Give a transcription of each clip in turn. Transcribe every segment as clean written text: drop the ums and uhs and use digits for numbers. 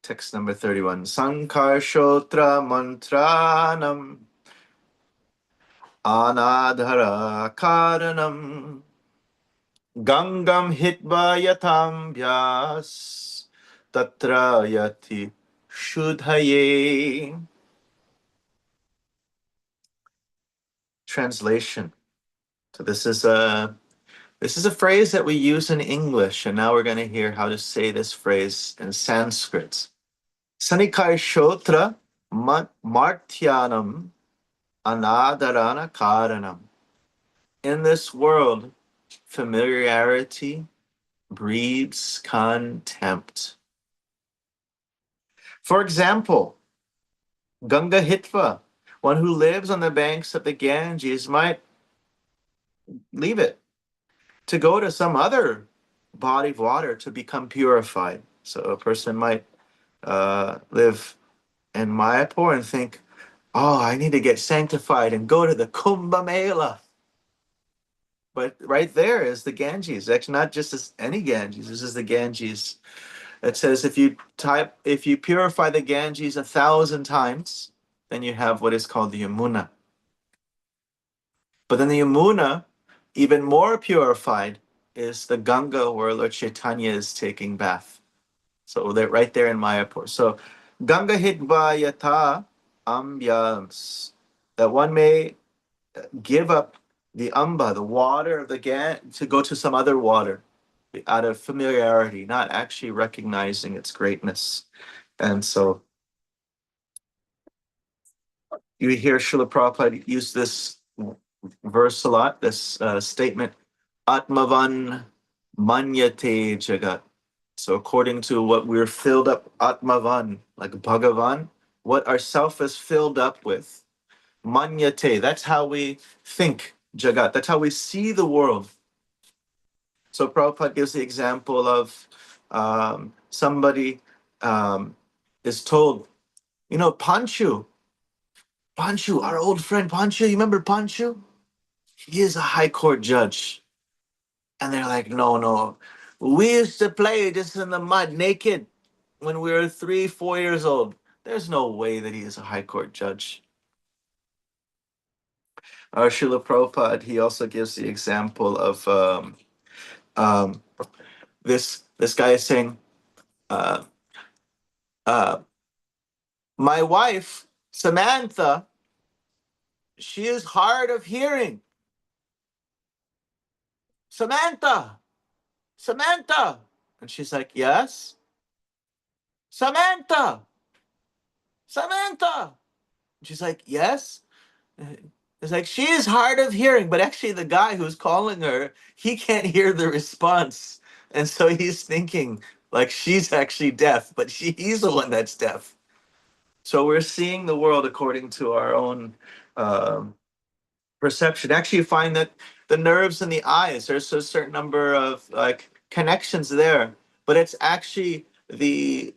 Text number 31. Sankarshotra mantranam anadhara karanam gangam hitva yatam vyas tatra yati shudhaye. Translation. So this is a phrase that we use in English, and now we're going to hear how to say this phrase in Sanskrit. Sanikai shotra martyanam anadarana karanam. In this world, familiarity breeds contempt. For example, Ganga Hitva, one who lives on the banks of the Ganges, might leave it to go to some other body of water to become purified. So a person might live in Mayapur and think, oh, I need to get sanctified and go to the Kumbh Mela. But right there is the Ganges. Actually, not just any Ganges. This is the Ganges. It says if you purify the Ganges 1,000 times, then you have what is called the Yamuna. But then the Yamuna, even more purified, is the Ganga where Lord Chaitanya is taking bath. So they're right there in Mayapur. So Ganga Hitva Yata Ambyams, that one may give up the amba, the water of the Ganges, to go to some other water out of familiarity, not actually recognizing its greatness. And so you hear Srila Prabhupada use this verse a lot, this statement, Atmavan Manyate Jagat. So according to what we're filled up, Atmavan, like Bhagavan, what our self is filled up with, Manyate, that's how we think Jagat, that's how we see the world. So Prabhupada gives the example of somebody is told, Panchu, our old friend Panchu, you remember Panchu? He is a high court judge. And they're like, no. We used to play just in the mud naked when we were 3-4 years old. There's no way that he is a high court judge. Srila Prabhupada, he also gives the example of this guy is saying, my wife, Samantha, she is hard of hearing. Samantha. And she's like, yes? Samantha. And she's like, yes? It's like, she is hard of hearing, but actually the guy who's calling her, he can't hear the response. And so he's thinking like she's actually deaf, but he's the one that's deaf. So we're seeing the world according to our own perception. Actually, you find that the nerves in the eyes, there's a certain number of connections there, but it's actually the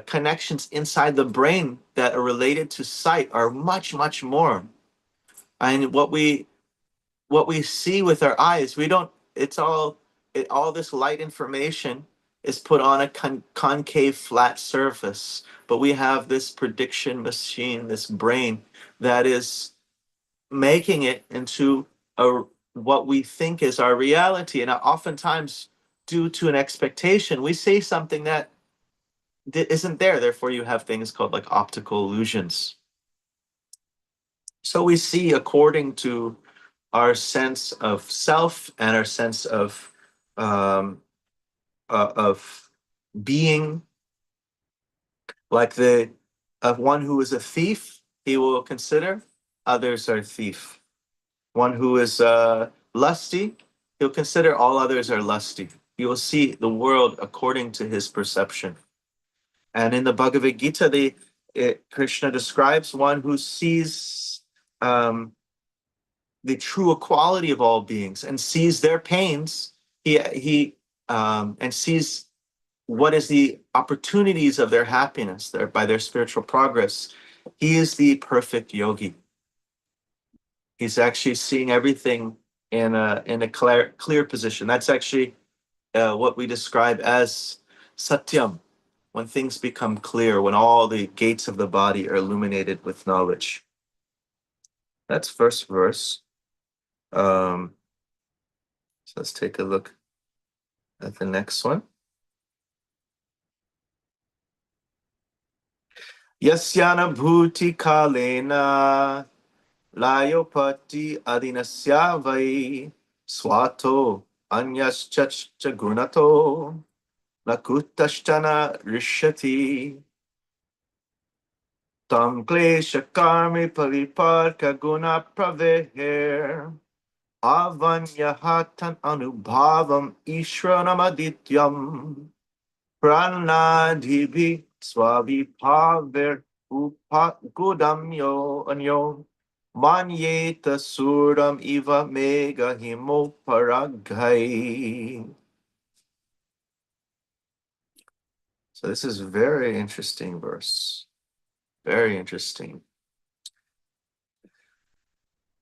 connections inside the brain that are related to sight are much, much more. And what we see with our eyes, all this light information is put on a concave flat surface, but we have this prediction machine, this brain that is making it into what we think is our reality. And oftentimes, due to an expectation, we say something that isn't there. Therefore, you have things called like optical illusions. So we see according to our sense of self and our sense of being. Like one who is a thief, he will consider others are thief. One who is lusty, he'll consider all others are lusty. He will see the world according to his perception. And in the Bhagavad Gita, Krishna describes one who sees the true equality of all beings and sees their pains. And sees what is the opportunities of their happiness by their spiritual progress. He is the perfect yogi. He's actually seeing everything in a clear position. That's actually what we describe as satyam, when things become clear, when all the gates of the body are illuminated with knowledge. That's first verse. So let's take a look at the next one. Yasyana bhuti kalena layopati adinasya vai swato anyascha gunato lakuttashtana rishyati tam klesha karmi pariparka guna praveher avanyahatan anubhavam ishranamadityam pranadhibhi swabhibhaver upagudamyo anyo manyeta surdam iva mega himoparaghai. So this is very interesting verse. Very interesting.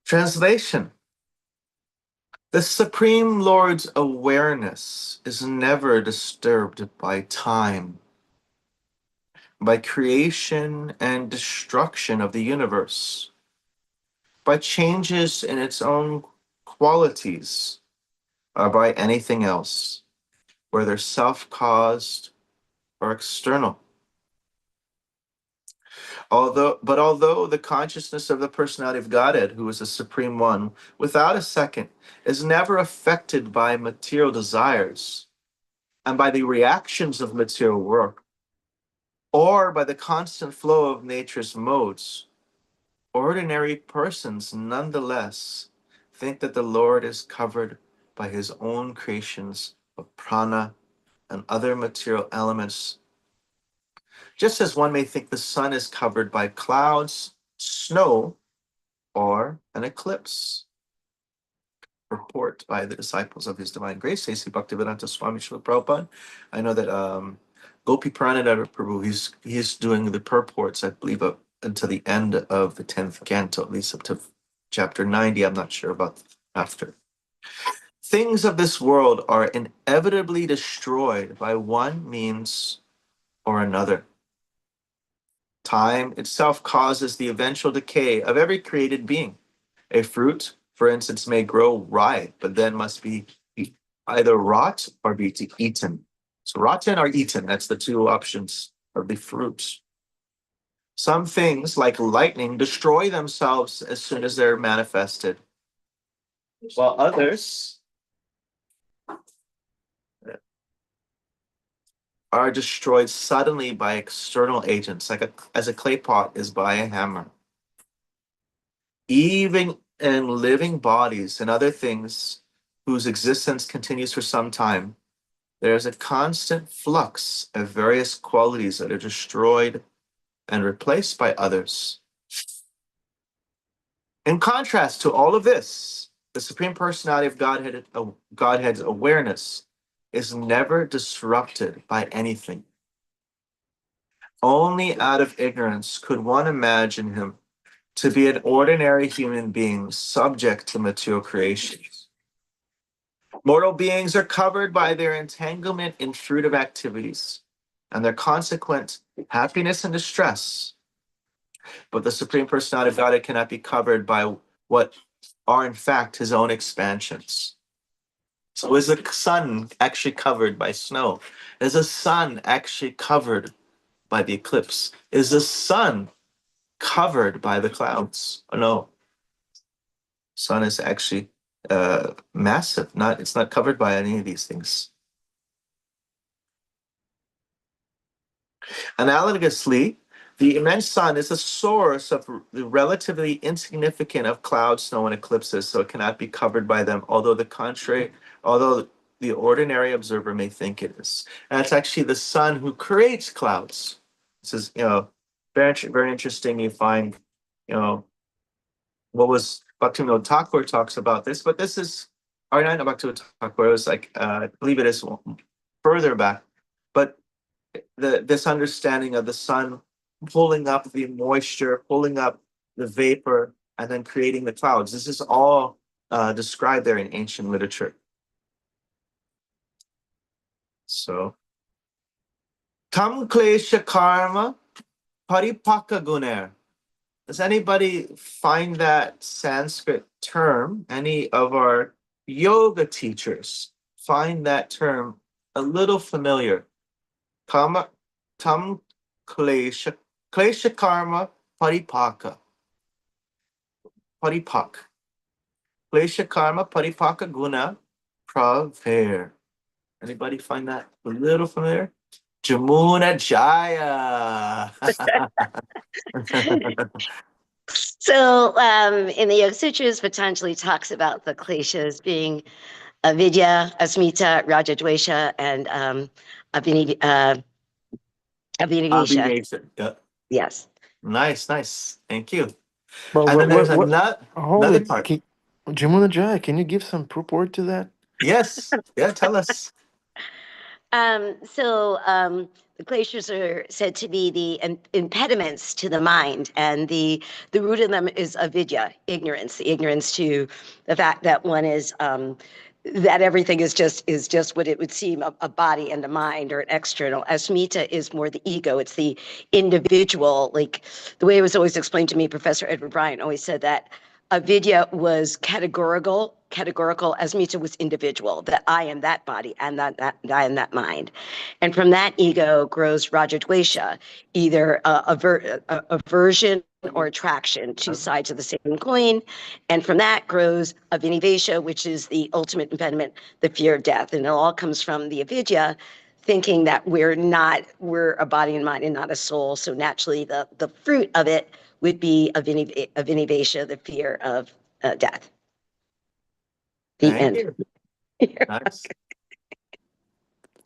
Translation. The Supreme Lord's awareness is never disturbed by time, by creation and destruction of the universe, by changes in its own qualities, or by anything else, whether self-caused or external. Although the consciousness of the personality of Godhead, who is the Supreme One, without a second, is never affected by material desires and by the reactions of material work, or by the constant flow of nature's modes, ordinary persons nonetheless think that the Lord is covered by his own creations of prana and other material elements, just as one may think the sun is covered by clouds, snow, or an eclipse. Report by the disciples of His Divine Grace, A.C. Bhaktivedanta Swami Srila Prabhupada. I know that Gopi Pranadhara Prabhu, he's doing the purports, I believe, until the end of the 10th canto, at least up to chapter 90. I'm not sure about after. Things of this world are inevitably destroyed by one means or another. Time itself causes the eventual decay of every created being. A fruit, for instance, may grow ripe, but then must be either rot or be eaten. So rotten or eaten, that's the two options of the fruit. Some things, like lightning, destroy themselves as soon as they're manifested, while others are destroyed suddenly by external agents, as a clay pot is by a hammer. Even in living bodies and other things whose existence continues for some time, there is a constant flux of various qualities that are destroyed and replaced by others. In contrast to all of this, the Supreme Personality of Godhead's awareness is never disrupted by anything. Only out of ignorance could one imagine him to be an ordinary human being subject to material creations. Mortal beings are covered by their entanglement in fruitive activities and their consequent happiness and distress. But the Supreme Personality of Godhead cannot be covered by what are in fact his own expansions. So is the sun actually covered by snow? Is the sun actually covered by the eclipse? Is the sun covered by the clouds? Oh, no. Sun is actually massive. It's not covered by any of these things. Analogously, the immense sun is the source of the relatively insignificant of clouds, snow, and eclipses, so it cannot be covered by them, although the ordinary observer may think it is. And it's actually the sun who creates clouds. This is, very, very interesting. You find, what was Bhaktivinoda Thakur talks about this, but this is, or not Bhaktivinoda Thakur, it was like, I believe it is further back, but this understanding of the sun pulling up the moisture, pulling up the vapor, and then creating the clouds. This is all described there in ancient literature. So Tam klesha karma paripaka guner. Does anybody find that Sanskrit term, any of our yoga teachers find that term a little familiar? Kama, tam klesha, klesha karma paripaka, paripak. Klesha karma paripaka guna praver. Anybody find that a little familiar? Jamuna Jaya. So, in the Yoga Sutras, Patanjali talks about the kleshas being avidya, asmita, rajadvesha, and abhinivesha. Yeah. Yes. Nice, nice. Thank you. But And then there's what? another Holy, part. Jamuna Jaya, can you give some purport to that? Yes. Yeah, tell us. The glaciers are said to be the impediments to the mind, and the root of them is avidya, ignorance, the ignorance to the fact that one is that everything is just what it would seem, a body and a mind, or an external. Asmita is more the ego, it's the individual. Like the way it was always explained to me, Professor Edward Bryant always said that avidya was categorical, asmita was individual, that I am that body and that I am that mind. And from that ego grows rajadvesha, either aversion or attraction, two sides of the same coin. And from that grows abhinivesha, which is the ultimate impediment, the fear of death. And it all comes from the avidya, thinking that we're a body and mind and not a soul. So naturally, the fruit of it would be abhinivesha, the fear of death. The Thank end. you. Nice.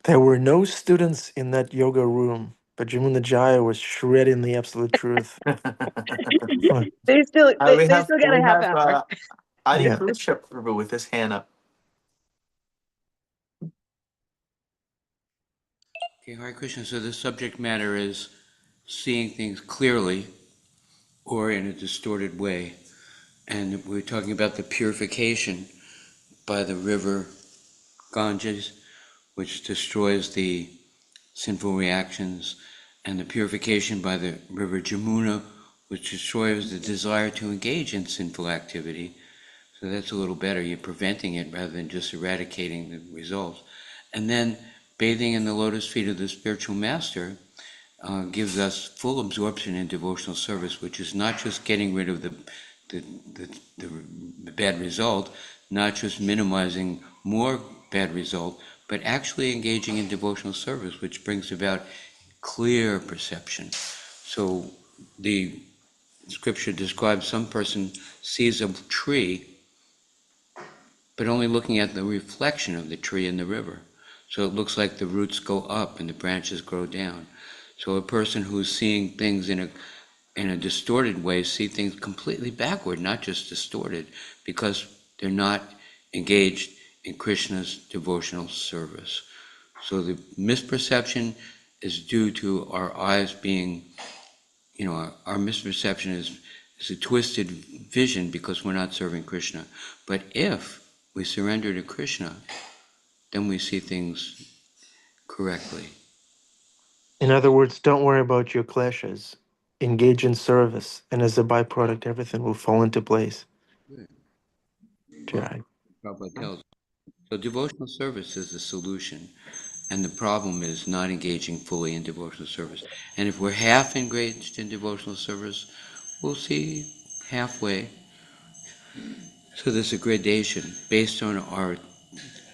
There were no students in that yoga room, but Jamuna Jaya was shredding the absolute truth. They still they, We they have still got a half hour. Adi Yeah. Purusha Prabhu with his hand up. Okay, Hare Krishna. So the subject matter is seeing things clearly or in a distorted way. And we're talking about the purification by the river Ganges, which destroys the sinful reactions, and the purification by the river Jamuna, which destroys the desire to engage in sinful activity. So that's a little better. You're preventing it rather than just eradicating the results. And then bathing in the lotus feet of the spiritual master gives us full absorption in devotional service, which is not just getting rid of the, the bad result, not just minimizing more bad result, but actually engaging in devotional service, which brings about clear perception. So the scripture describes some person sees a tree, but only looking at the reflection of the tree in the river. So it looks like the roots go up and the branches grow down. So a person who's seeing things in a distorted way see things completely backward, not just distorted, because they're not engaged in Krishna's devotional service. So the misperception is due to our eyes being, our misperception is a twisted vision because we're not serving Krishna. But if we surrender to Krishna, then we see things correctly. In other words, don't worry about your clashes. Engage in service, and as a byproduct, everything will fall into place. Well, Jai. Prabhupada tells us. So devotional service is the solution, and the problem is not engaging fully in devotional service. And if we're half engaged in devotional service, we'll see halfway. So there's a gradation based on our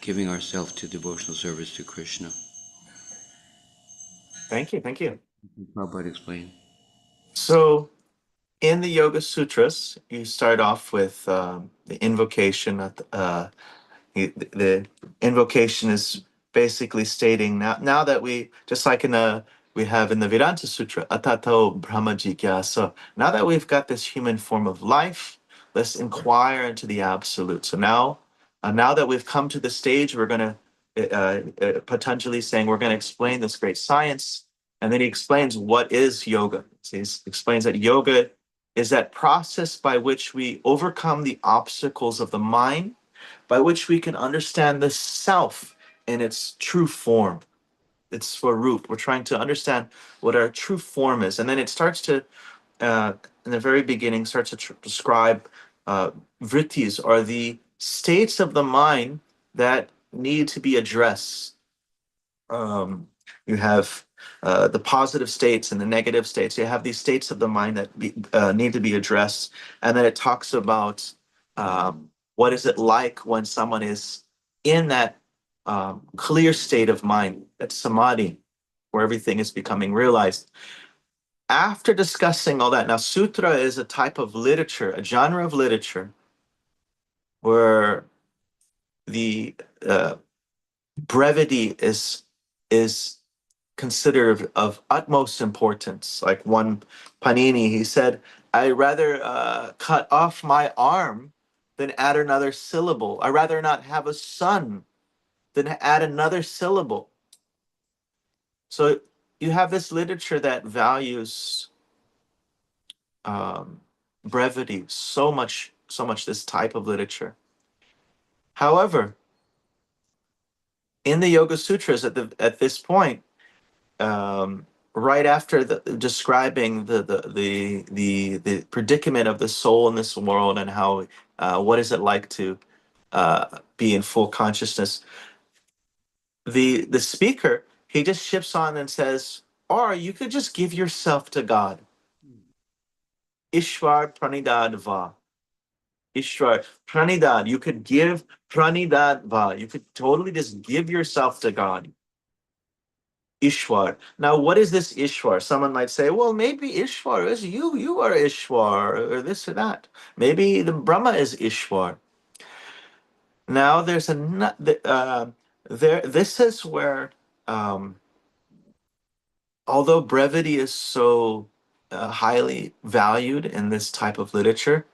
giving ourselves to devotional service to Krishna. Thank you. Thank you. Prabhupada explain. So in the Yoga Sutras, you start off with the invocation. The invocation is basically stating now that we, just like we have in the Vedanta Sutra, Atato Brahma Jigyasa. Now that we've got this human form of life, let's inquire into the absolute. So now that we've come to the stage, we're going to Patanjali saying we're going to explain this great science, and then he explains what is yoga. So he explains that yoga is that process by which we overcome the obstacles of the mind, by which we can understand the self in its true form. It's for root. We're trying to understand what our true form is. And then it starts to, in the very beginning, starts to describe vrittis, or the states of the mind that need to be addressed. You have the positive states and the negative states. You have these states of the mind that need to be addressed. And then it talks about what is it like when someone is in that clear state of mind, that samadhi, where everything is becoming realized. After discussing all that, now sutra is a type of literature, a genre of literature, where the brevity is considered of utmost importance. Like one Panini, he said, "I'd rather cut off my arm than add another syllable. I'd rather not have a son than add another syllable." So you have this literature that values brevity so much, so much. This type of literature. However, in the Yoga Sutras, at this point, right after describing the predicament of the soul in this world, and how what is it like to be in full consciousness, the speaker, he just ships on and says, or you could just give yourself to God. Ishvar pranidad va. Ishvar pranidad. You could give pranidad va. You could totally just give yourself to God. Ishwar. Now, what is this Ishwar? Someone might say, well, maybe Ishwar is you. You are Ishwar, or this or that. Maybe the Brahma is Ishwar. Now, there's a there. This is where, although brevity is so highly valued in this type of literature,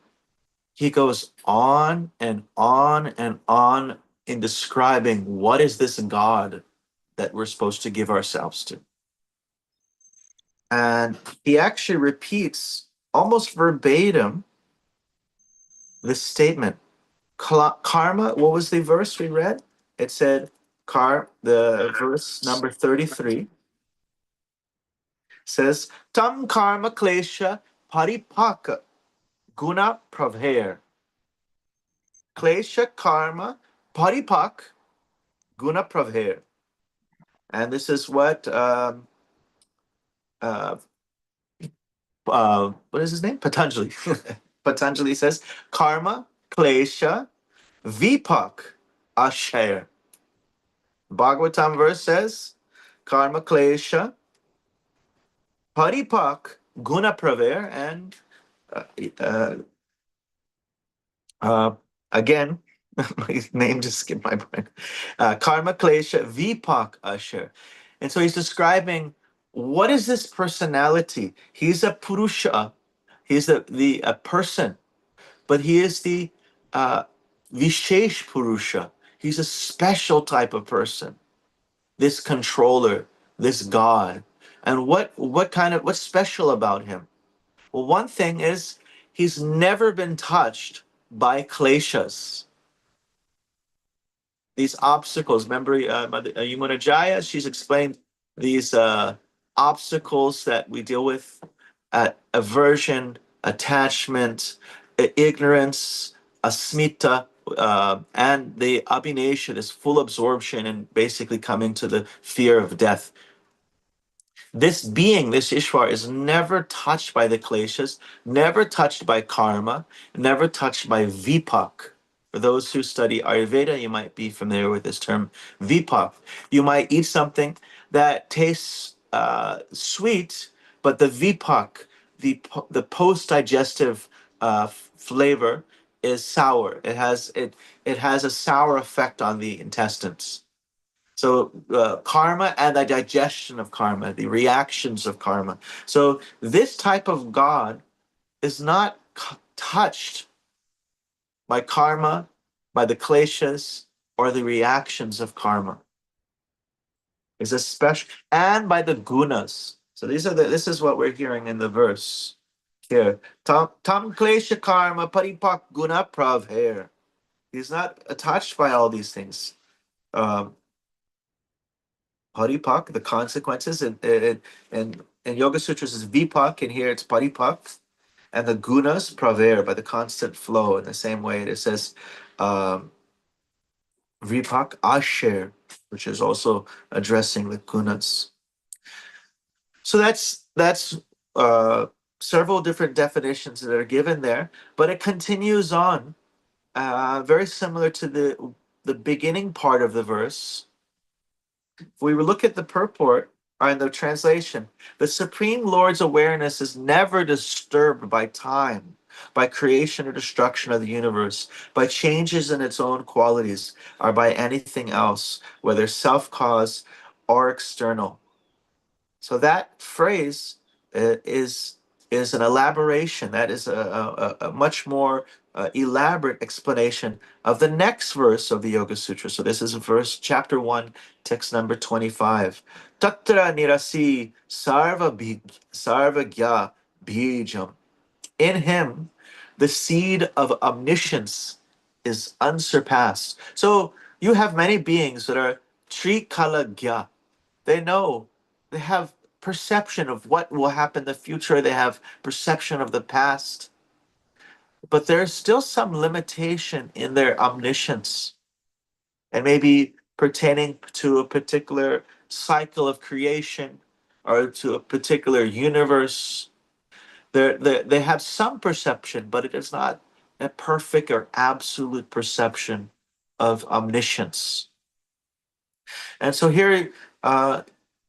he goes on and on and on in describing what is this God that we're supposed to give ourselves to. And he actually repeats almost verbatim this statement. Karma, what was the verse we read? It said, the verse number 33 says, Tam karma klesha paripaka guna pravher. Klesha karma paripak guna pravher. And this is what uh, what is his name? Patanjali. Patanjali says, karma klesha vipak asher. Bhagavatam verse says, karma klesha paripak guna praver. And uh, uh, again, my name just skipped my brain. Karma klesha vipak asher. And so he's describing, what is this personality? He's a purusha. He's a person, but he is the Vishesh Purusha. He's a special type of person, this controller, this God. And what's special about him? Well, one thing is he's never been touched by kleshas, these obstacles. Remember, Yamuna Jaya, she's explained these obstacles that we deal with: aversion, attachment, ignorance, asmita, and the abhinasha, this full absorption, and basically coming to the fear of death. This being, this Ishwar, is never touched by the kleshas, never touched by karma, never touched by vipak. For those who study Ayurveda, you might be familiar with this term, vipak. You might eat something that tastes sweet, but the vipak, the post-digestive flavor, is sour. It has a sour effect on the intestines. So karma and the digestion of karma, the reactions of karma. So this type of God is not touched by karma, by the kleshas, or the reactions of karma. It's a special, and by the gunas. So this is what we're hearing in the verse here. Tam klesha karma paripak guna pravher. He's not attached by all these things. Um, Paripak, the consequences, and in Yoga Sutras is Vipak, and here it's Paripak, and the gunas praver, by the constant flow. In the same way, it says um, Vipak Asher, which is also addressing the gunas. So that's uh, several different definitions that are given there, but it continues on, very similar to the beginning part of the verse. If we look at the purport or in the translation, the Supreme Lord's awareness is never disturbed by time, by creation or destruction of the universe, by changes in its own qualities, or by anything else, whether self-caused or external. So that phrase is an elaboration. That is a much more elaborate explanation of the next verse of the Yoga Sutra. So this is verse chapter 1, text number 25. Tatra nirasi sarva gya bijam. In him, the seed of omniscience is unsurpassed. So you have many beings that are trikala gya. They know, they have perception of what will happen in the future, they have perception of the past, but there's still some limitation in their omniscience, and maybe pertaining to a particular cycle of creation or to a particular universe. They have some perception, but it is not a perfect or absolute perception of omniscience. And so here, uh,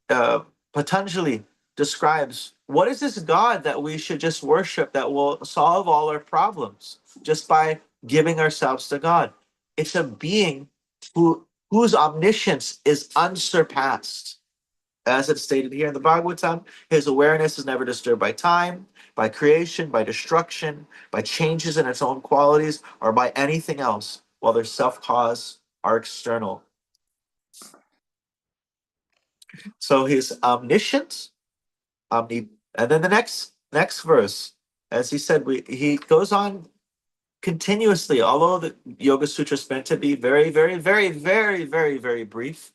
uh, Patanjali describes what is this God that we should just worship that will solve all our problems just by giving ourselves to God. It's a being whose omniscience is unsurpassed. As it's stated here in the Bhagavatam, his awareness is never disturbed by time, by creation, by destruction, by changes in its own qualities, or by anything else, whether self-caused or external. So he's omniscient, and then the next verse, as he said, he goes on continuously. Although the Yoga Sutra is meant to be very, very, very, very, very, very brief,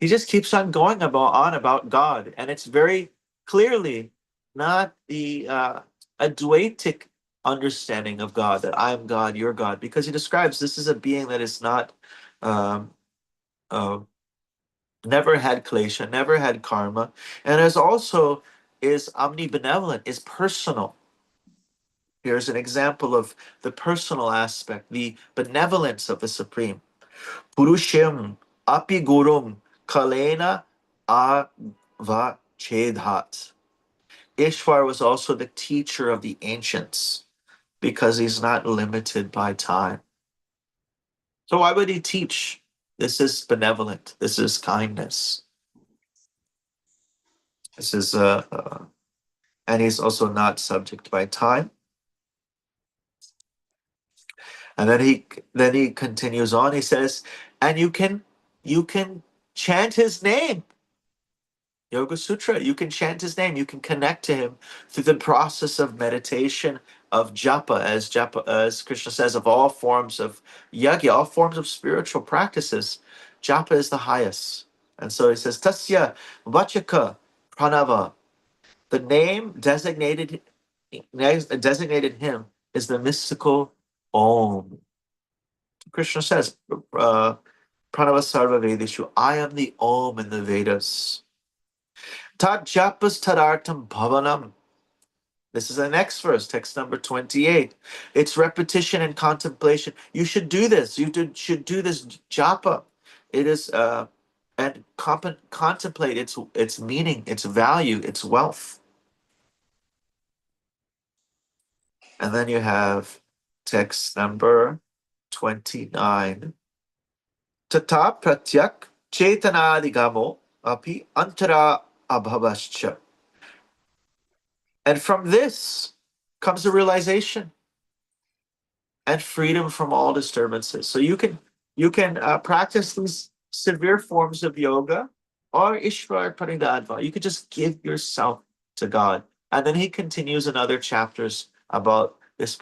he just keeps on going about God, and it's very clearly not the Advaitic understanding of God, that I am God, you're God, because he describes this is a being that is not um, uh, never had klesha, never had karma, and is also is omnibenevolent, is personal. Here's an example of the personal aspect, the benevolence of the Supreme. Purushim api gurum kalena ava chedhat. Ishvar was also the teacher of the ancients because he's not limited by time. So why would he teach? This is benevolent. This is kindness. This is and he's also not subject by time. And then he continues on. He says, and you can chant his name. Yoga Sutra, you can chant his name. You can connect to him through the process of meditation, of japa, as Krishna says, of all forms of yagya, all forms of spiritual practices. Japa is the highest. And so he says, Tasya Vachaka Pranava. The name designated him is the mystical Om. Krishna says, Pranava Sarva Vedishu, I am the Om in the Vedas. Tad japas tadartam bhavanam. This is the next verse, text number 28. It's repetition and contemplation. You should do this. Should do this japa. It is and contemplate its meaning, its value, its wealth. And then you have text number 29. Tata pratyak chetanadigamo api antara abhavascha. And from this comes a realization and freedom from all disturbances. So you can practice these severe forms of yoga or Ishvar Parinadva. You could just give yourself to God. And then he continues in other chapters about this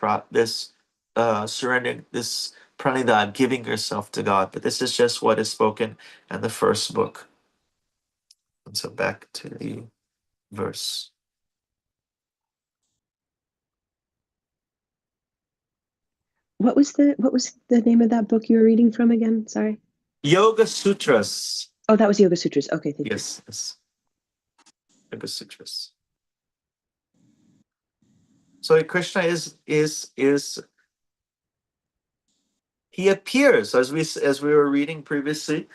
surrendering, this pranidhan, giving yourself to God. But this is just what is spoken in the first book. And so back to the verse. What was the name of that book you were reading from again? Sorry. Yoga Sutras. Oh, that was Yoga Sutras. Okay, thank you. Yes. Yoga Sutras. So Krishna is he appears as we were reading previously.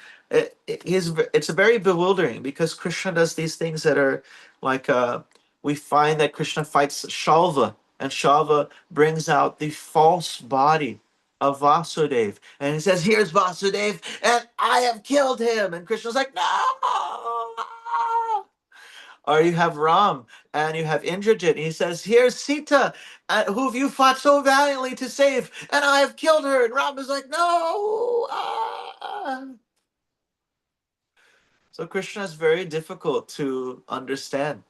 It's very bewildering because Krishna does these things that are like we find that Krishna fights Shalva, and Shalva brings out the false body of Vasudev, and he says, "Here's Vasudev, and I have killed him." And Krishna's like, "No!" Or you have Ram and you have Indrajit, and he says, "Here's Sita, who you fought so valiantly to save, and I have killed her." And Ram is like, "No!" So Krishna is very difficult to understand.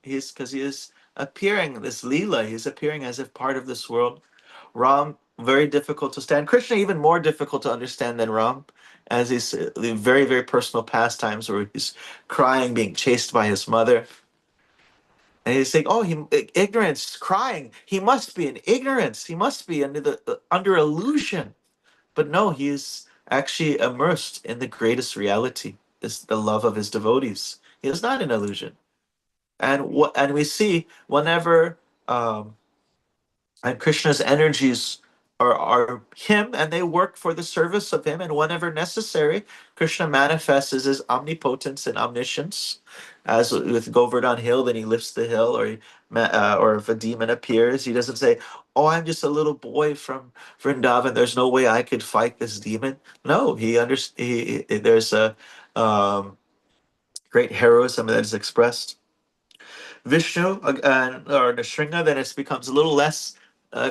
Because he is appearing this Leela, he's appearing as if part of this world. Ram, very difficult to stand. Krishna, even more difficult to understand than Ram, as he's the very, very personal pastimes where he's crying, being chased by his mother. And he's saying, "Oh, ignorance, crying. He must be in ignorance. He must be under illusion." But no, he is actually immersed in the greatest reality, is the love of his devotees. He is not an illusion. And we see whenever and Krishna's energies are him, and they work for the service of him. And whenever necessary, Krishna manifests as his omnipotence and omniscience. As with Govardhan Hill, then he lifts the hill, or if a demon appears, he doesn't say, "Oh, I'm just a little boy from Vrindavan. There's no way I could fight this demon." No, there's a great heroism that is expressed. Vishnu or Nrsimha, then it becomes a little less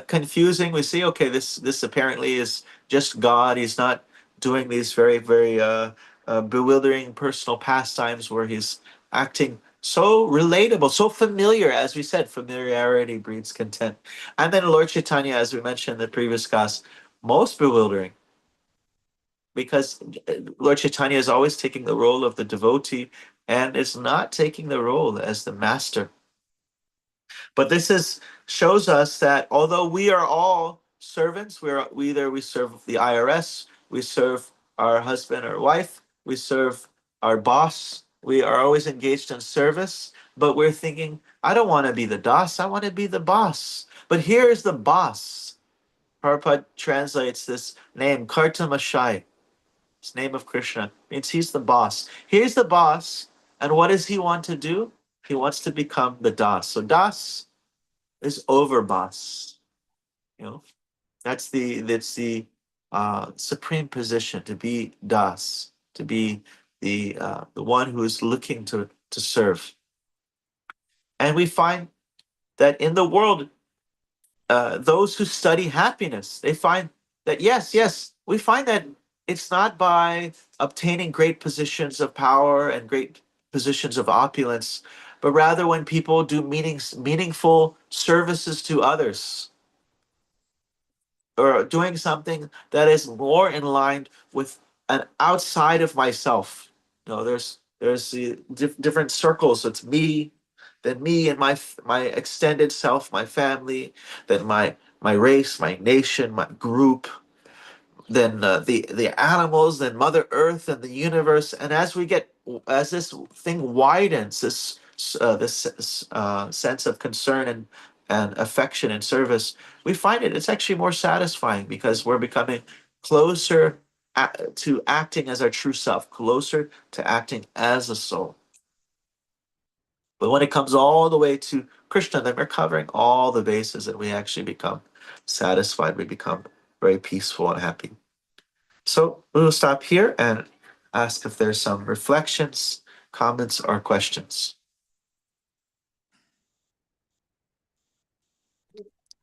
confusing. We see, okay, this apparently is just God. He's not doing these very, very bewildering personal pastimes where he's acting so relatable, so familiar. As we said, familiarity breeds content. And then Lord Chaitanya, as we mentioned in the previous class, most bewildering, because Lord Chaitanya is always taking the role of the devotee and is not taking the role as the master. But this is shows us that although we are all servants, we serve the IRS, we serve our husband or wife, we serve our boss. We are always engaged in service, but we're thinking, "I don't want to be the das, I want to be the boss." But here is the boss. Prabhupada translates this name, Kartamashai. It's name of Krishna. Means he's the boss. Here's the boss, and what does he want to do? He wants to become the das. So das is over boss. You know, that's the supreme position, to be das, to be the one who is looking to serve. And we find that in the world, those who study happiness, they find that yes, we find that it's not by obtaining great positions of power and great positions of opulence, but rather when people do meaningful services to others, or doing something that is more in line with an outside of myself. There's the different circles. So it's me, then me and my extended self, my family, then my race, my nation, my group, then the animals, then Mother Earth and the universe. And as this thing widens, this sense of concern and affection and service, we find it's actually more satisfying because we're becoming closer to acting as our true self, closer to acting as a soul. But when it comes all the way to Krishna, then we're covering all the bases and we actually become satisfied. We become very peaceful and happy. So we will stop here and ask if there's some reflections, comments, or questions.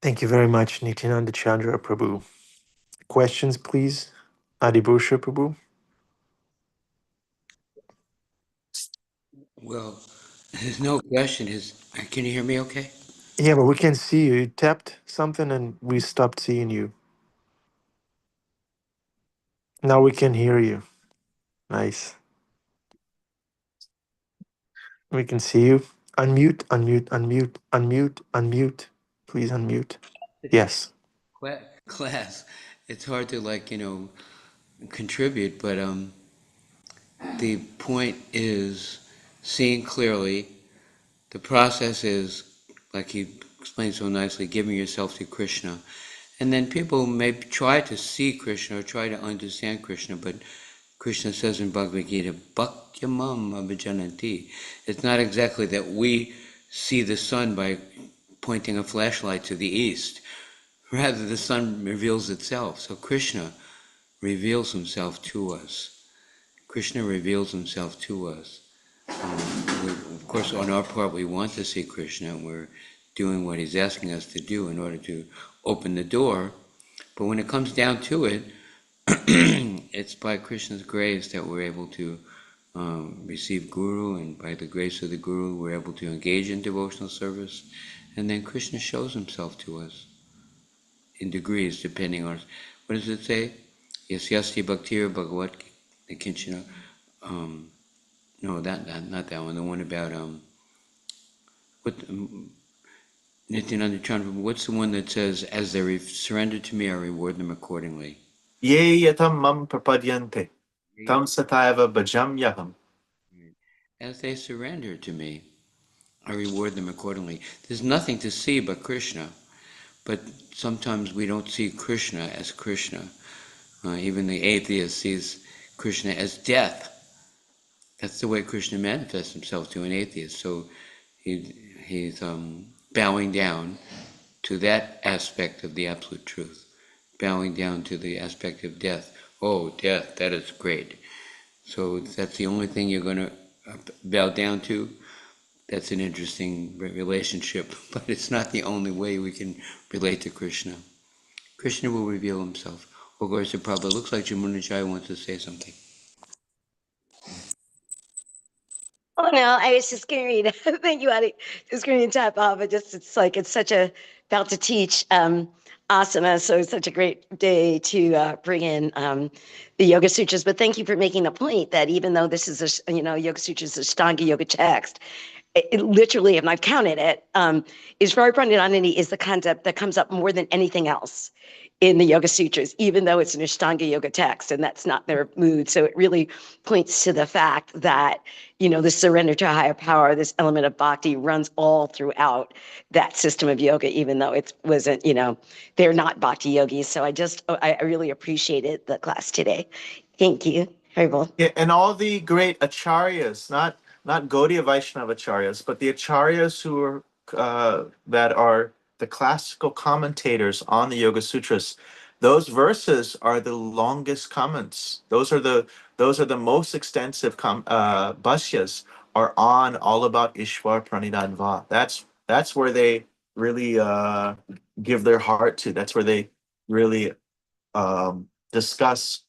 Thank you very much, Nityananda Chandra Prabhu. Questions, please? Adibusha Prabhu. Well, there's no question. Can you hear me okay? Yeah, but we can see you. You tapped something and we stopped seeing you. Now we can hear you. Nice. We can see you. Unmute, unmute, unmute, unmute, unmute. Please unmute. Yes. Class, it's hard to contribute, but the point is seeing clearly. The process is, like he explained so nicely, giving yourself to Krishna. And then people may try to see Krishna or try to understand Krishna, but Krishna says in Bhagavad Gita, Bhaktyamam abhijananti. It's not exactly that we see the sun by pointing a flashlight to the east. Rather, the sun reveals itself. So Krishna reveals himself to us. Krishna reveals himself to us. Of course, on our part, we want to see Krishna, and we're doing what he's asking us to do in order to open the door. But when it comes down to it, it's by Krishna's grace that we're able to receive Guru, and by the grace of the Guru, we're able to engage in devotional service. And then Krishna shows himself to us in degrees, depending on, what does it say? Yasyasti bhaktir bhagavat kinchana. No, not that one. The one about what Nityananda Chandra. What's the one that says, "As they surrender to me, I reward them accordingly." Ye yatam mam prapadyante, tam sataiva bhajam yaham. As they surrender to me, I reward them accordingly. There's nothing to see but Krishna, but sometimes we don't see Krishna as Krishna. Even the atheist sees Krishna as death. That's the way Krishna manifests himself to an atheist. So he's bowing down to that aspect of the absolute truth, bowing down to the aspect of death. Oh, death, that is great. So that's the only thing you're going to bow down to. That's an interesting relationship, but it's not the only way we can relate to Krishna. Krishna will reveal himself. Oh, Gorsa Prabhupada, looks like Jamuna Jai wants to say something. Oh no, I was just going to read. Thank you, Adi. Just going to tap off. It just it's such a about to teach asana, so it's such a great day to bring in the Yoga Sutras. But thank you for making the point that even though this is Yoga Sutras is Ashtanga Yoga text, it literally, and I've counted it, Ishvara Pranidhanini is the concept that comes up more than anything else in the Yoga Sutras, even though it's an Ashtanga Yoga text and that's not their mood. So it really points to the fact that, the surrender to a higher power, this element of bhakti runs all throughout that system of yoga, even though it wasn't, they're not bhakti yogis. So I really appreciated the class today. Thank you. Haribol. Yeah, and all the great acharyas, not Gaudiya Vaishnava acharyas, but the acharyas who are that are the classical commentators on the Yoga Sutras, those verses are the longest comments. Those are the most extensive bhashyas are on all about Ishwar Pranidhan Va. That's where they really give their heart to. That's where they really discuss.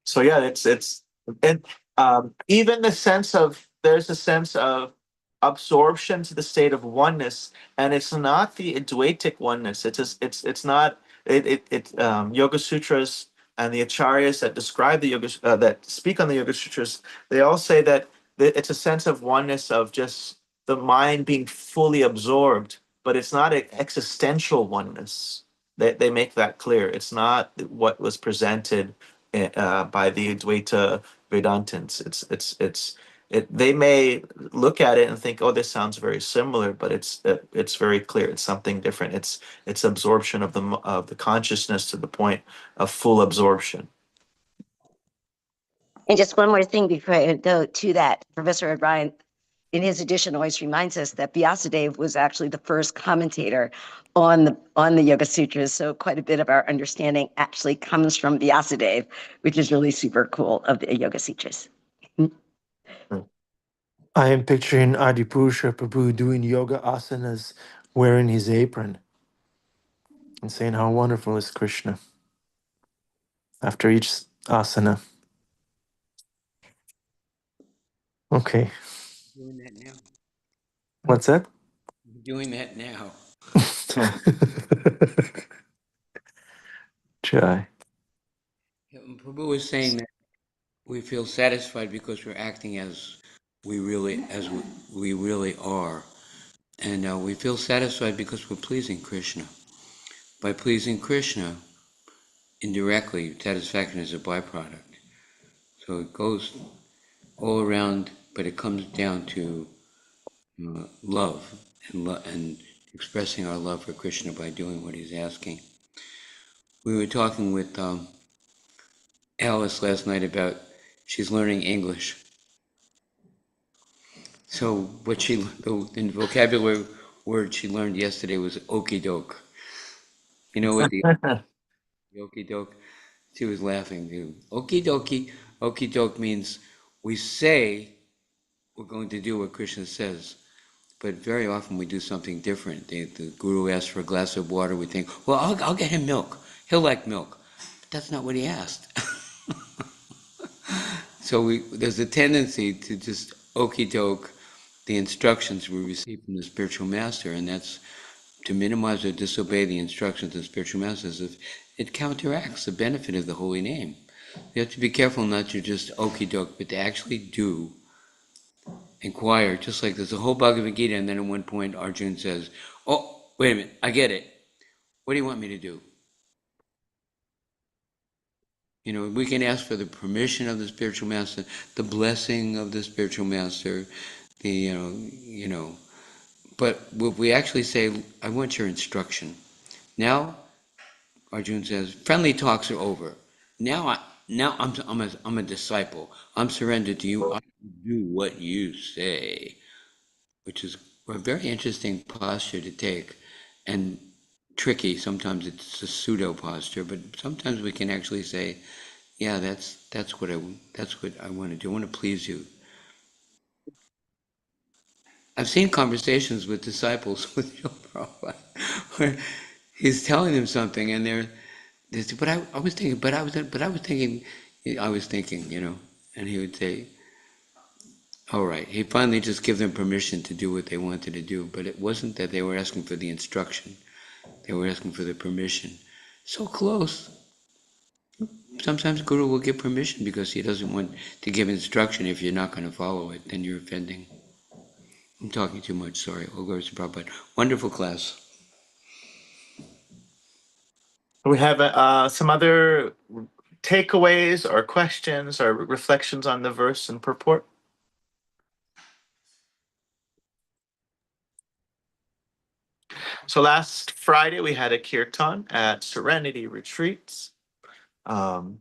So yeah, it's and even the sense of there's a sense of absorption to the state of oneness, and it's not the Advaitic oneness. It's just, it's not Yoga Sutras and the acharyas that describe the yoga that speak on the Yoga Sutras. They all say that it's a sense of oneness of just the mind being fully absorbed, but it's not an existential oneness. They make that clear. It's not what was presented by the Advaita Vedantins. They may look at it and think, "Oh, this sounds very similar," but it's very clear. It's something different. It's absorption of the consciousness to the point of full absorption. And just one more thing before I go to that, Professor O'Brien, in his edition, always reminds us that Vyasadeva was actually the first commentator on the Yoga Sutras. So quite a bit of our understanding actually comes from Vyasadeva, which is really super cool of the Yoga Sutras. I am picturing Adipurusha Prabhu doing yoga asanas wearing his apron and saying how wonderful is Krishna after each asana. Okay. Doing that now. What's that? Doing that now. Jai. Prabhu was saying that we feel satisfied because we're acting as we really, as we really are. And we feel satisfied because we're pleasing Krishna. By pleasing Krishna, indirectly, satisfaction is a byproduct. So it goes all around, but it comes down to love and expressing our love for Krishna by doing what he's asking. We were talking with Alice last night about she's learning English. So the vocabulary word she learned yesterday was okie doke. You know what the okie doke? She was laughing too. Okie dokie. Okie doke means we say we're going to do what Krishna says, but very often we do something different. The guru asks for a glass of water. We think, well, I'll get him milk. He'll like milk. But that's not what he asked. So there's a tendency to just okie doke the instructions we receive from the spiritual master, and that's to minimize or disobey the instructions of the spiritual masters. If it counteracts the benefit of the holy name. You have to be careful not to just okie doke, but to actually do, inquire, just like there's a whole Bhagavad Gita, and then at one point Arjuna says, oh, wait a minute, I get it. What do you want me to do? You know, we can ask for the permission of the spiritual master, the blessing of the spiritual master, but what we actually say, I want your instruction. Now, Arjuna says, friendly talks are over. Now I'm a disciple. I'm surrendered to you. I do what you say, which is a very interesting posture to take, and tricky. Sometimes it's a pseudo posture, but sometimes we can actually say, yeah, that's what I want to do. I want to please you. I've seen conversations with disciples with Srila Prabhupada where he's telling them something, and they say, but I was thinking, I was thinking, and he would say, all right. He finally just give them permission to do what they wanted to do, but it wasn't that they were asking for the instruction. They were asking for the permission. So close. Sometimes Guru will give permission because he doesn't want to give instruction if you're not going to follow it, then you're offending. I'm talking too much, sorry. All glories to Prabhupada. Wonderful class. We have some other takeaways or questions or reflections on the verse and purport. So last Friday we had a kirtan at Serenity Retreats, and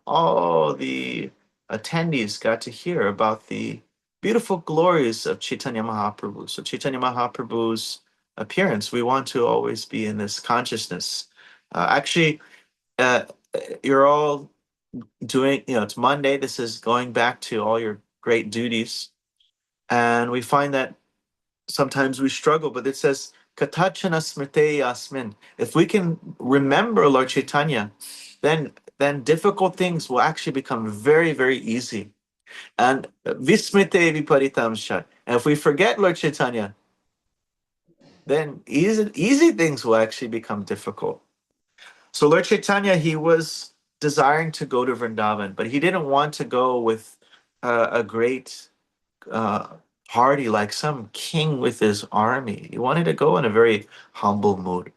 all the attendees got to hear about the beautiful glories of Chaitanya Mahaprabhu. So Chaitanya Mahaprabhu's appearance, we want to always be in this consciousness. Actually, you're all doing, it's Monday. This is going back to all your great duties. And we find that sometimes we struggle, but it says, Katachana smrite yasmin. If we can remember Lord Chaitanya, then difficult things will actually become very, very easy. And vismite viparitam shat. And if we forget Lord Chaitanya, then easy things will actually become difficult. So Lord Chaitanya, he was desiring to go to Vrindavan, but he didn't want to go with a great uh, party like some king with his army. He wanted to go in a very humble mood,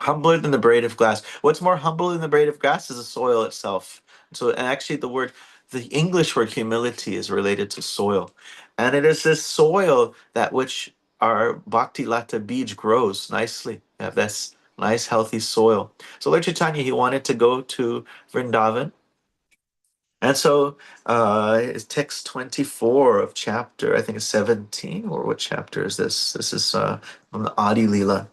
humbler than the blade of glass. What's more humble than the blade of glass is the soil itself. So, and actually, the English word humility is related to soil, and it is this soil that which our bhakti lata beej grows nicely. We have this nice, healthy soil. So, Lord Chaitanya, he wanted to go to Vrindavan. And so it's text 24 of chapter, I think it's 17, or what chapter is this? This is from the Adi Leela.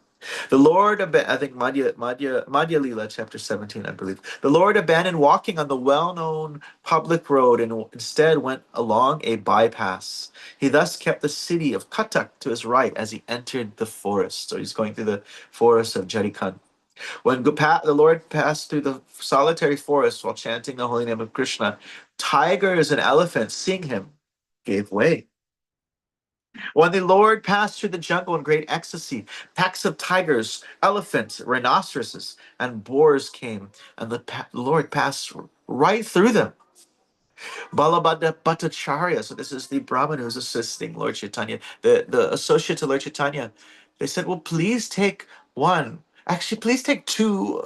The Lord, I think Madhya Leela, chapter 17, I believe. The Lord abandoned walking on the well-known public road and instead went along a bypass. He thus kept the city of Katak to his right as he entered the forest. So he's going through the forest of Jharikand. When the Lord passed through the solitary forest while chanting the holy name of Krishna, tigers and elephants, seeing him, gave way. When the Lord passed through the jungle in great ecstasy, packs of tigers, elephants, rhinoceroses, and boars came, and the Lord passed right through them. Balabhadra Bhattacharya, so this is the Brahmin who's assisting Lord Chaitanya, the associate to Lord Chaitanya. They said, well, please take one. Actually, please take two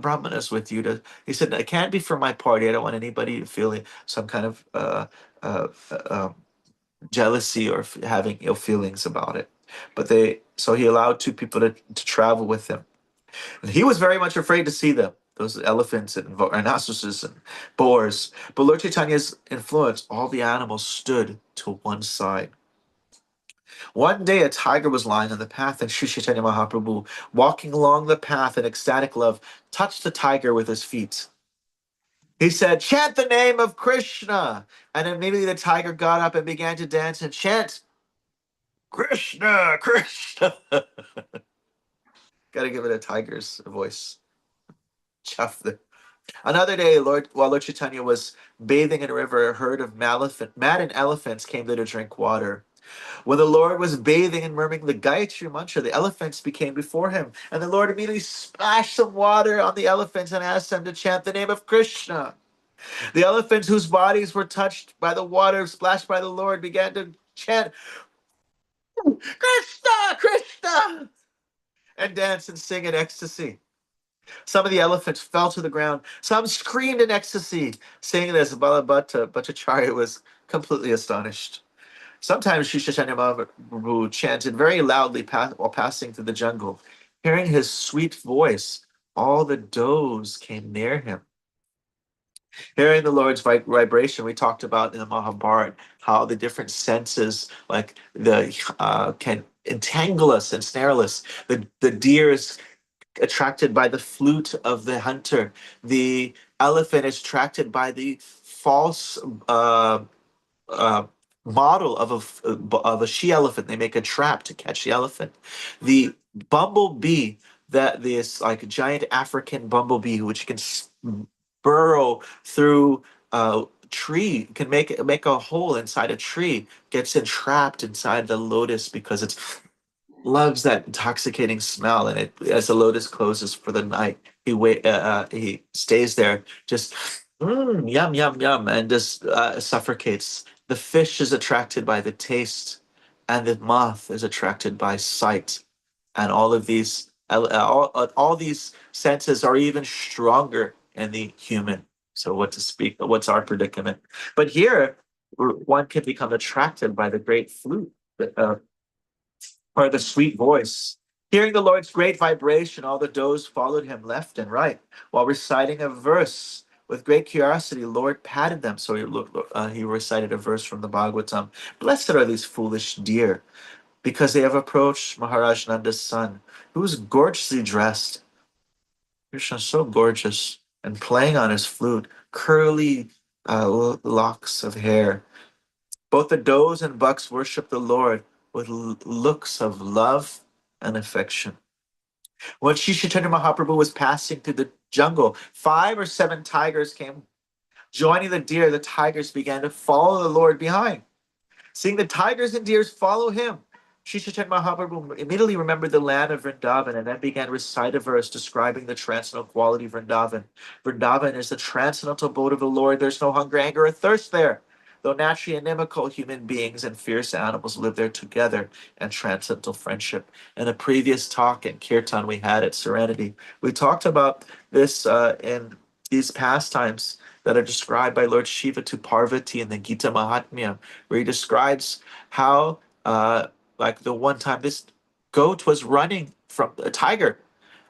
brahmanas with you. He said, it can't be for my party. I don't want anybody feeling some kind of uh, uh, jealousy or having ill feelings about it. So he allowed two people to travel with him. And he was very much afraid to see them, those elephants and rhinoceroses and boars. But Lord Chaitanya's influence, all the animals stood to one side. One day a tiger was lying on the path, and Sri Chaitanya Mahaprabhu, walking along the path in ecstatic love, touched the tiger with his feet. He said, chant the name of Krishna. And immediately the tiger got up and began to dance and chant, Krishna, Krishna. Gotta give it a tiger's voice. Chuff the. Another day, while Lord Chaitanya was bathing in a river, a herd of maddened elephants came there to drink water. When the Lord was bathing and murmuring the Gayatri mantra, the elephants became before him, and the Lord immediately splashed some water on the elephants and asked them to chant the name of Krishna. The elephants, whose bodies were touched by the water splashed by the Lord, began to chant, Krishna, Krishna, and dance and sing in ecstasy. Some of the elephants fell to the ground. Some screamed in ecstasy. Seeing this, Balabhata Bhattacharya was completely astonished. Sometimes Sri Chaitanya Mahaprabhu chanted very loudly while passing through the jungle. Hearing his sweet voice, all the does came near him. Hearing the Lord's vibration, we talked about in the Mahabharata how the different senses, like can entangle us and snare us. The deer is attracted by the flute of the hunter. The elephant is attracted by the false uh, model of a she elephant. They make a trap to catch the elephant. The bumblebee, that this like giant African bumblebee, which can burrow through a tree, can make a hole inside a tree, gets entrapped inside the lotus because it's loves that intoxicating smell, and it as the lotus closes for the night, he stays there, just yum yum yum, and just suffocates. The fish is attracted by the taste, and the moth is attracted by sight, and all these senses are even stronger in the human. So what to speak? What's our predicament? But here, one can become attracted by the great flute. Uh, or the sweet voice. Hearing the Lord's great vibration, all the does followed him left and right. While reciting a verse with great curiosity, Lord patted them. So he recited a verse from the Bhagavatam. Blessed are these foolish deer, because they have approached Maharaj Nanda's son, who is gorgeously dressed. Krishna is so gorgeous, and playing on his flute, curly locks of hair. Both the does and bucks worship the Lord with looks of love and affection. When Sri Chaitanya Mahaprabhu was passing through the jungle, 5 or 7 tigers came. Joining the deer, the tigers began to follow the Lord behind. Seeing the tigers and deers follow him, Sri Chaitanya Mahaprabhu immediately remembered the land of Vrindavan and then began to recite a verse describing the transcendental quality of Vrindavan. Vrindavan is the transcendental abode of the Lord. There's no hunger, anger, or thirst there. Though naturally inimical, human beings and fierce animals live there together in transcendental friendship. In a previous talk in Kirtan we had at Serenity, we talked about this in these pastimes that are described by Lord Shiva to Parvati in the Gita Mahatmya, where he describes how, like the one time this goat was running from a tiger,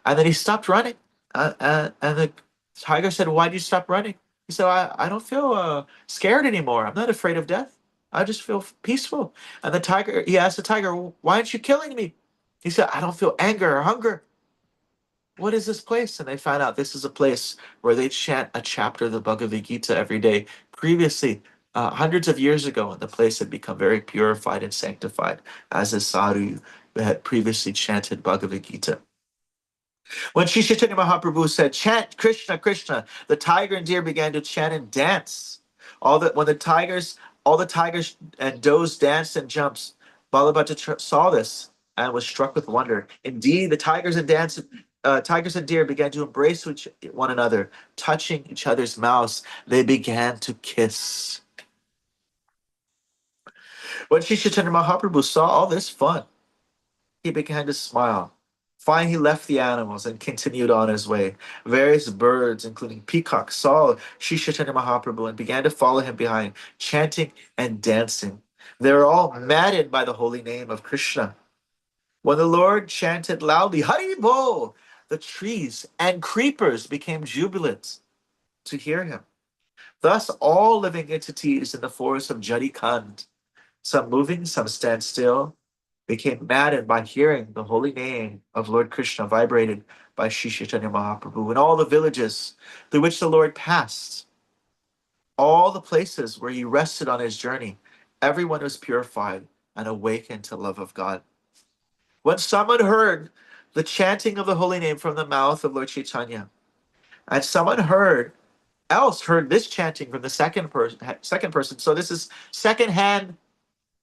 and then he stopped running. And the tiger said, "Why did you stop running?" He said, I don't feel scared anymore. I'm not afraid of death. I just feel peaceful. And he asked the tiger, "Why aren't you killing me?" He said, "I don't feel anger or hunger." What is this place? And they found out this is a place where they chant a chapter of the Bhagavad Gita every day. Previously, hundreds of years ago, the place had become very purified and sanctified as a sadhu had previously chanted Bhagavad Gita. When Sri Chaitanya Mahaprabhu said, "Chant Krishna, Krishna," the tiger and deer began to chant and dance. All the tigers and does danced and jumps. Balabhata saw this and was struck with wonder. Indeed, the tigers and tigers and deer began to embrace one another, touching each other's mouths. They began to kiss. When Sri Chaitanya Mahaprabhu saw all this fun, he began to smile. Finally, he left the animals and continued on his way. Various birds, including peacocks, saw Sri Chaitanya Mahaprabhu and began to follow him behind, chanting and dancing. They were all maddened by the holy name of Krishna. When the Lord chanted loudly, Hari Bol, the trees and creepers became jubilant to hear him. Thus, all living entities in the forest of Jharikand, some moving, some stand still, became maddened by hearing the holy name of Lord Krishna vibrated by Sri Chaitanya Mahaprabhu. In all the villages through which the Lord passed, all the places where he rested on his journey, everyone was purified and awakened to love of God. When someone heard the chanting of the holy name from the mouth of Lord Chaitanya, and someone heard this chanting from the second person. So this is secondhand,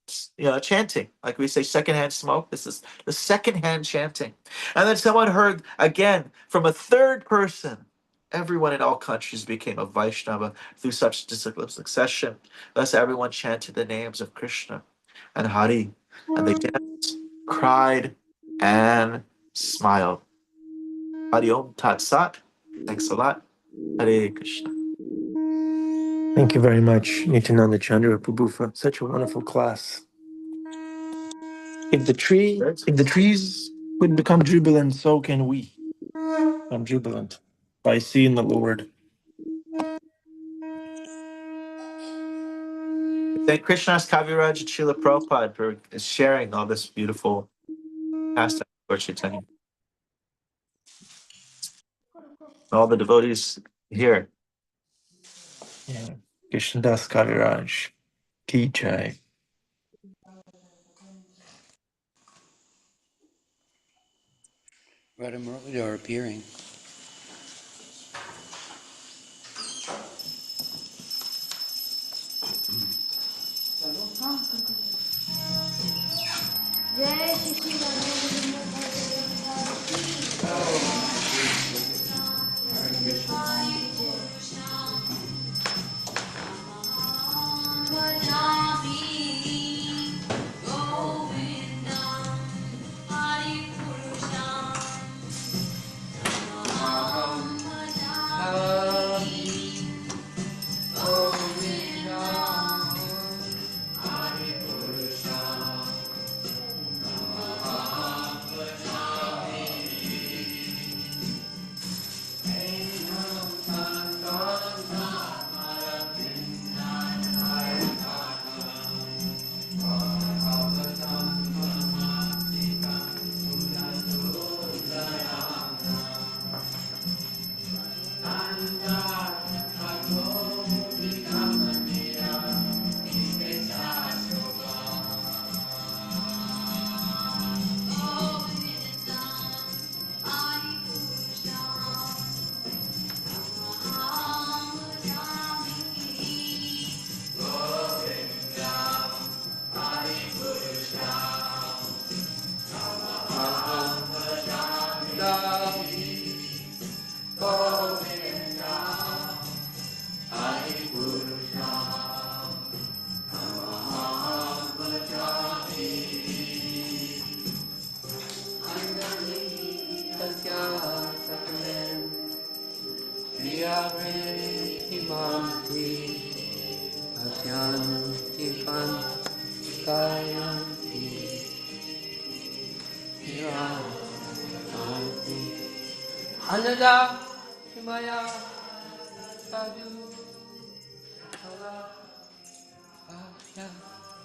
chanting. Like we say, secondhand smoke. This is the secondhand chanting. And then someone heard again from a third person. Everyone in all countries became a Vaishnava through such disciplined succession. Thus, everyone chanted the names of Krishna and Hari, and they danced, cried, and smiled. Hari Om Tat Sat. Thanks a lot. Hare Krishna. Thank you very much, Nityananda Chandra Prabhu, for such a wonderful class. If the trees would become jubilant, so can we become jubilant by seeing the Lord. Thank Krishna's Kaviraj and Srila Prabhupada for sharing all this beautiful pastime of Lord Chaitanya. All the devotees here. Yeah. Krishnadas Kaviraj. Ki Jai. Radha are appearing.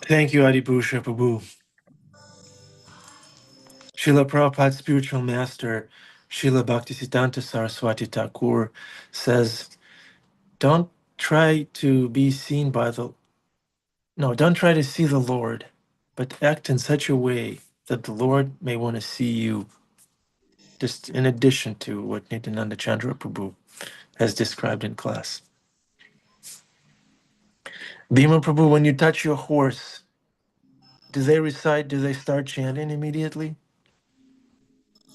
Thank you, Adipusha Prabhu. Srila Prabhupada's spiritual master, Srila Bhaktisiddhanta Saraswati Thakur, says, don't try to be seen by the No, don't try to see the Lord, but act in such a way that the Lord may want to see you, just in addition to what Nityananda Chandra Prabhu has described in class. Bhima Prabhu, when you touch your horse, do they start chanting immediately?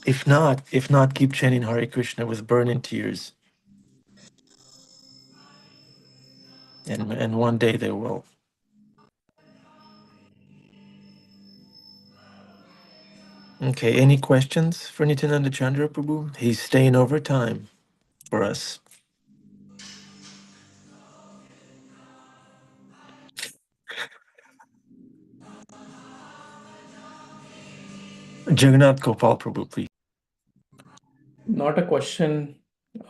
If not, keep chanting Hare Krishna with burning tears, and one day they will. Okay, any questions for Nityananda Chandra Prabhu? He's staying over time for us. Jagannath Gopal Prabhu, please. Not a question,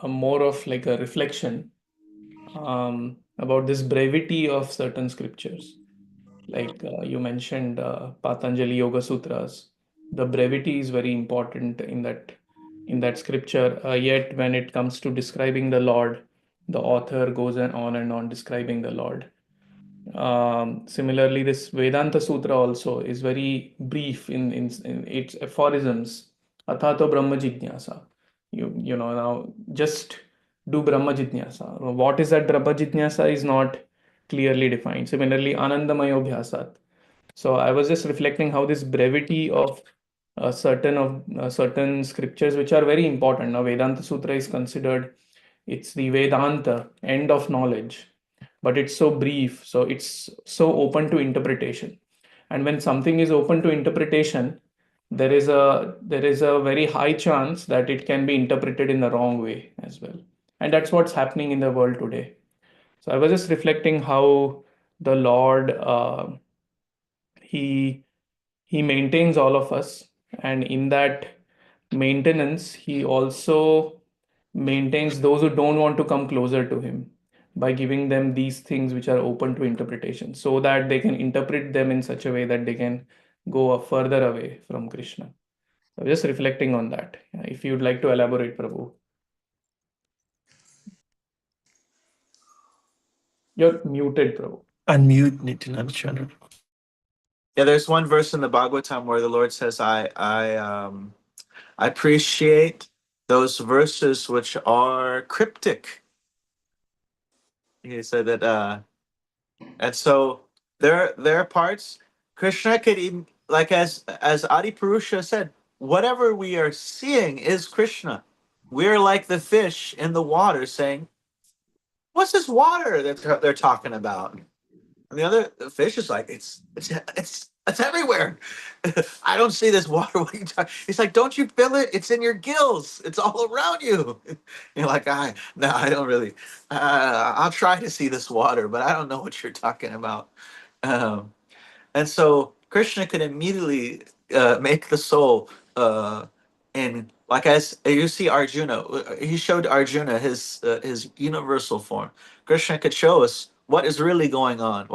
more of like a reflection about this brevity of certain scriptures. Like you mentioned Patanjali Yoga Sutras, the brevity is very important in that scripture. Yet when it comes to describing the Lord, the author goes on and on describing the Lord. Similarly, this Vedanta Sutra also is very brief in its aphorisms. Athato Brahma Jijnasa. You know, now just do Brahma Jijnasa. What is that Brahma Jijnasa is not clearly defined. Similarly, Anandamayo Bhyasat. So I was just reflecting how this brevity of certain scriptures which are very important. Now, Vedanta Sutra is considered, it's the Vedanta, end of knowledge, but it's so brief, so it's so open to interpretation. And when something is open to interpretation, there is a very high chance that it can be interpreted in the wrong way as well. And that's what's happening in the world today. So I was just reflecting how the Lord he he maintains all of us, and in that maintenance he also maintains those who don't want to come closer to him by giving them these things which are open to interpretation so that they can interpret them in such a way that they can go further away from Krishna. So just reflecting on that. If you'd like to elaborate, Prabhu. You're muted, Prabhu. Unmute Nityananda Chandra. Yeah, there's one verse in the Bhagavatam where the Lord says, I appreciate those verses which are cryptic. He said that, and so there are parts Krishna could even, like as Adi Purusha said, whatever we are seeing is Krishna. We're like the fish in the water saying, "What's this water that they're talking about?" And the fish is like, it's everywhere. I don't see this water. What are you talking? He's like, don't you feel it? It's in your gills. It's all around you. You're like, no, I don't really. I'll try to see this water, but I don't know what you're talking about. Um, and so Krishna can immediately make the soul in, like, as you see Arjuna, he showed Arjuna his universal form. Krishna could show us what is really going on.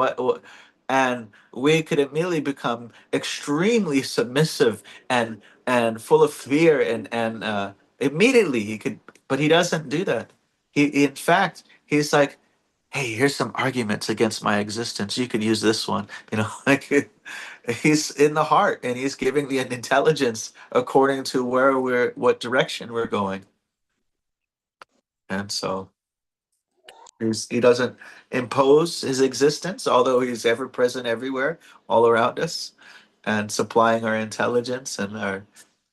And we could immediately become extremely submissive and full of fear and immediately he could, but he doesn't do that. In fact, he's like, hey, here's some arguments against my existence. You could use this one. Like he's in the heart and he's giving the intelligence according to what direction we're going. And so he doesn't impose his existence, although he's ever present everywhere, all around us, and supplying our intelligence and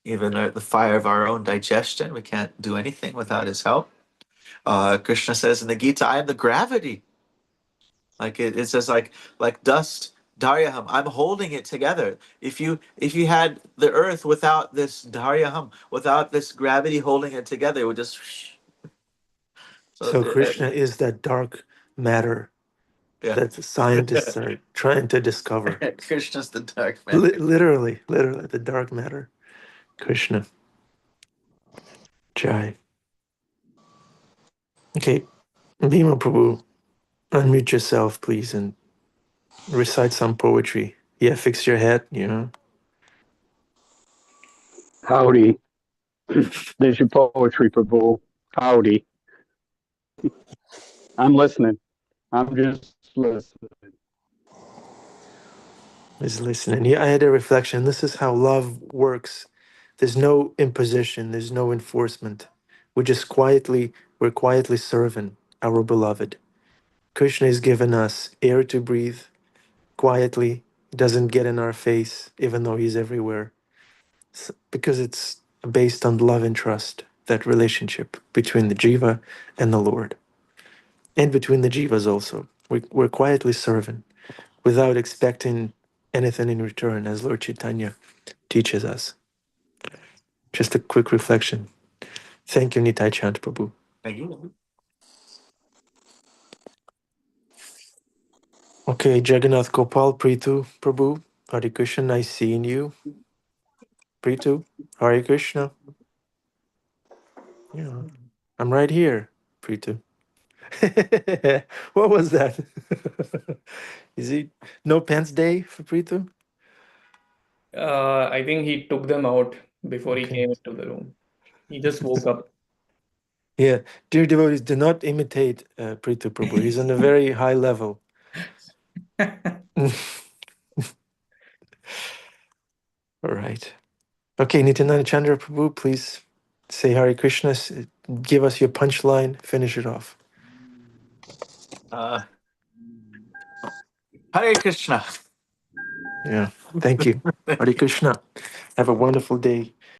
the fire of our own digestion. We can't do anything without his help. Krishna says in the Gita, I am the gravity. Like it says, like dust, Daryaham. I'm holding it together. If you had the earth without this Daryaham, without this gravity holding it together, it would just. So So Krishna is that dark matter yeah, that the scientists are trying to discover. Krishna's the dark man. Literally, the dark matter. Krishna. Jai. Okay, Bhima Prabhu, unmute yourself, please, and recite some poetry. Yeah, fix your head. Howdy. There's your poetry, Prabhu. Howdy. I'm listening. I'm just listening. Is listening. Yeah, I had a reflection. This is how love works. There's no imposition, there's no enforcement. We're quietly serving our beloved. Krishna has given us air to breathe quietly. He doesn't get in our face, even though he's everywhere. Because it's based on love and trust, that relationship between the jiva and the Lord, and between the jivas also. We're quietly serving without expecting anything in return, as Lord Chaitanya teaches us. Just a quick reflection. Thank you, Nitai Chand Prabhu. Thank you. Okay, Jagannath Gopal, Pritu Prabhu, Hare Krishna, nice seeing you. Pritu, Hare Krishna. Yeah, I'm right here, Pritu. What was that? Is it no pants day for Pritu? I think he took them out before he Okay. came into the room. He just woke up. Yeah, dear devotees, do not imitate Pritu Prabhu. He's on a very high level. All right. Okay, Nityananda Chandra Prabhu, please say Hare Krishna. Give us your punchline. Finish it off. Hare Krishna. Yeah. Thank you. Hare Krishna. Have a wonderful day.